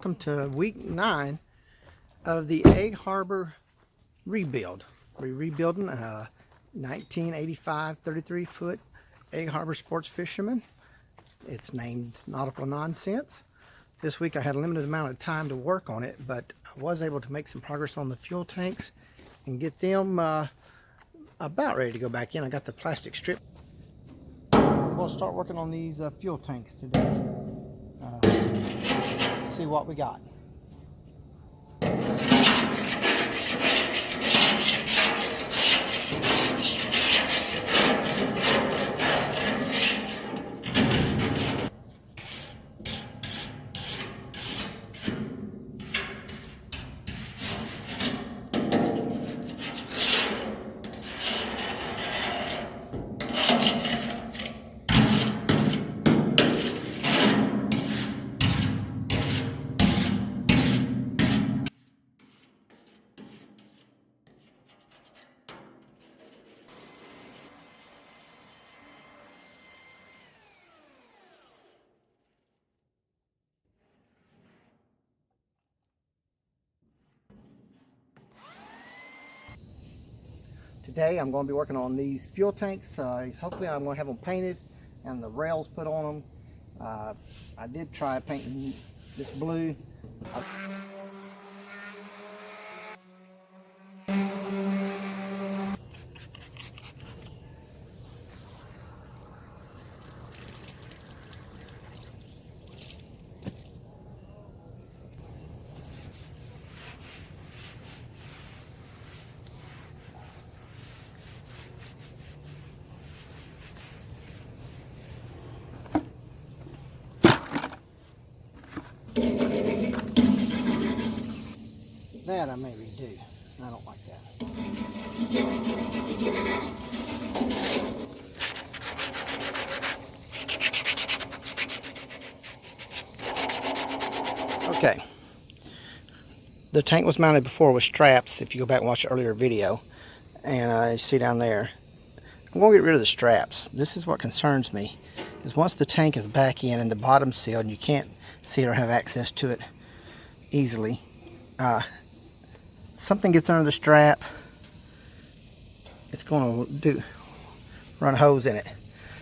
welcome to week 9 of the Egg Harbor rebuild. We're rebuilding a 1985 33-foot Egg Harbor sports fisherman. It's named Nautical Nonsense. This week I had a limited amount of time to work on it, but I was able to make some progress on the fuel tanks and get them about ready to go back in. I got the plastic strip. We'll start working on these fuel tanks today. See what we got. Today I'm going to be working on these fuel tanks. Hopefully I'm going to have them painted and the rails put on them. I did try painting this blue. That I may redo. I don't like that. Okay. The tank was mounted before with straps, if you go back and watch the earlier video. And you see down there. I'm going to get rid of the straps. This is what concerns me. Is once the tank is back in and the bottom's sealed and you can't see it or have access to it easily, something gets under the strap, it's going to run a hose in it.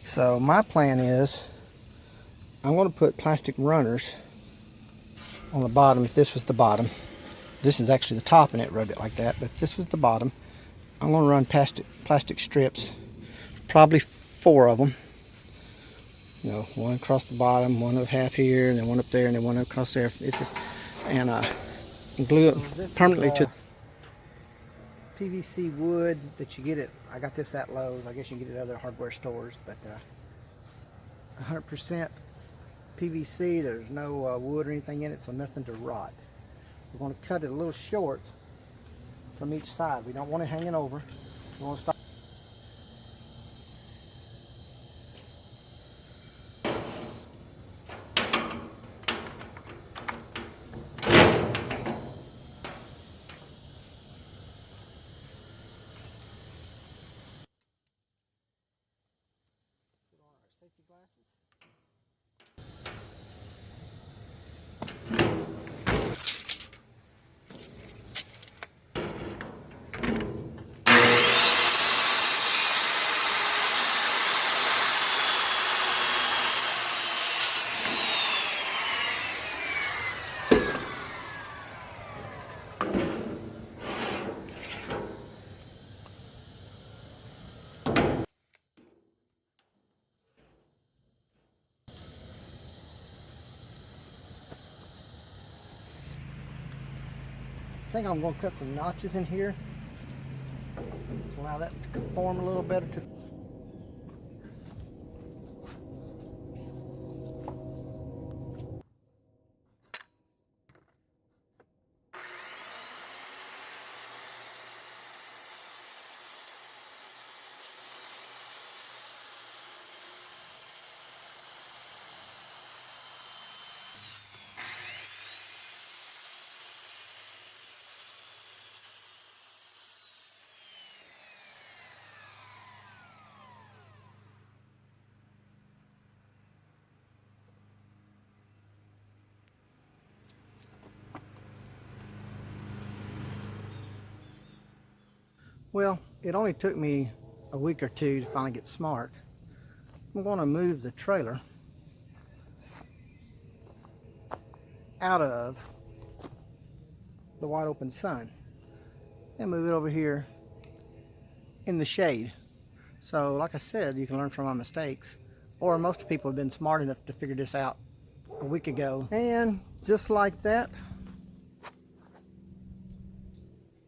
So my plan is I'm going to put plastic runners on the bottom. If this was the bottom, this is actually the top and it rubbed it like that, but if this was the bottom, I'm going to run plastic strips, probably 4 of them. You know, one across the bottom, one half here, and then one up there, and then one across there, and glue it permanently to PVC wood that you get it. I got this at Lowe's. I guess you can get it at other hardware stores, but 100% PVC. There's no wood or anything in it, so nothing to rot. We're going to cut it a little short from each side. We don't want it hanging over. We want to stop. Safety glasses. I think I'm going to cut some notches in here to allow that to conform a little better to. Well, it only took me a week or two to finally get smart. I'm going to move the trailer out of the wide open sun and move it over here in the shade. So like I said, you can learn from my mistakes, or most people have been smart enough to figure this out a week ago. And just like that,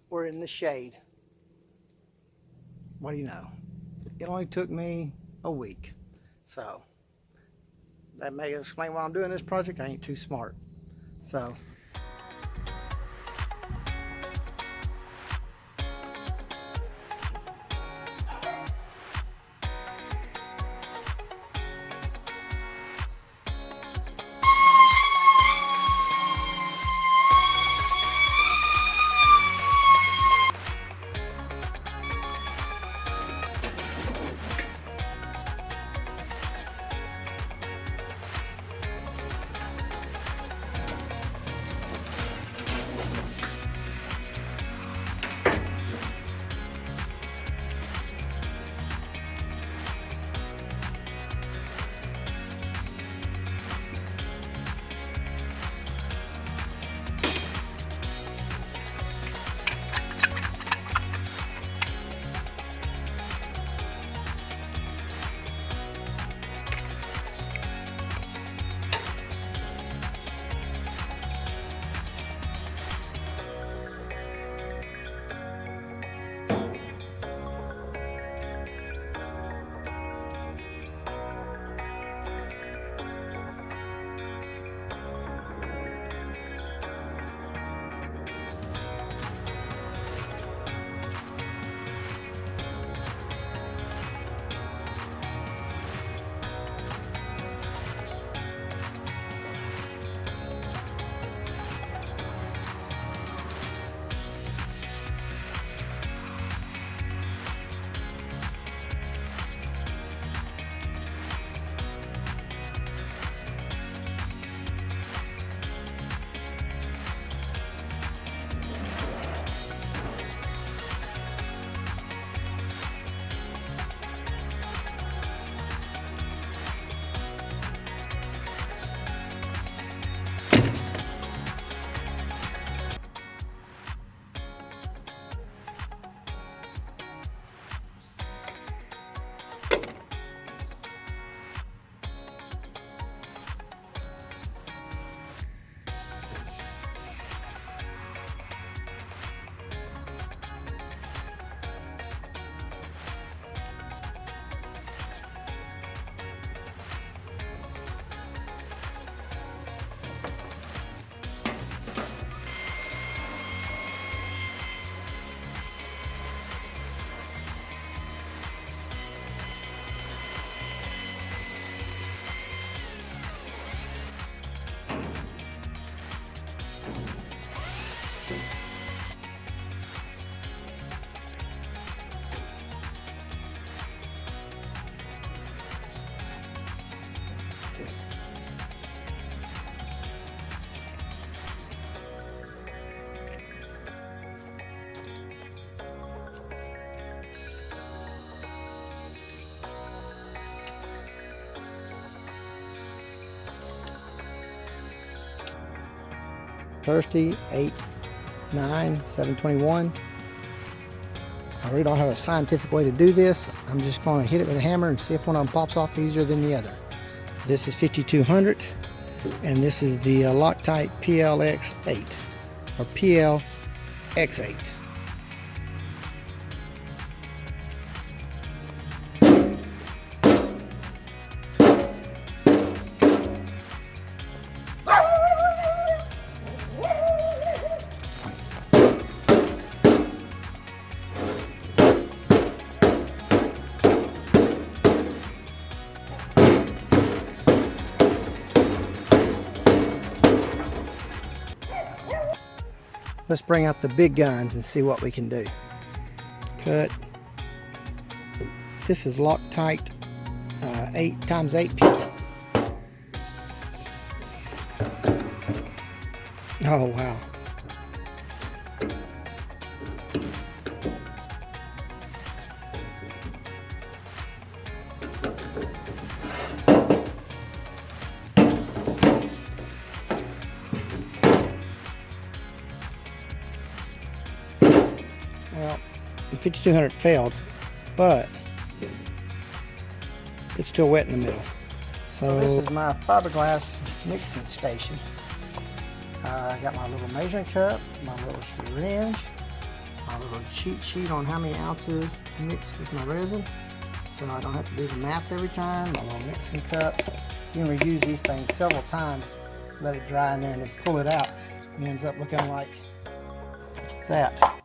we're in the shade. What do you know? It only took me a week. So that may explain why I'm doing this project. I ain't too smart. So Thursday, 8/9/7/21. I really don't have a scientific way to do this. I'm just going to hit it with a hammer and see if one of them pops off easier than the other. This is 5200, and this is the Loctite PLX8 or PLX8. Let's bring out the big guns and see what we can do. Cut. This is Loctite 8x8 pin. Oh wow. 5200 failed, but it's still wet in the middle. So this is my fiberglass mixing station. I got my little measuring cup, my little syringe, my little cheat sheet on how many ounces to mix with my resin, so I don't have to do the math every time. My little mixing cup. You can reuse these things several times, let it dry in there, and then pull it out. It ends up looking like that.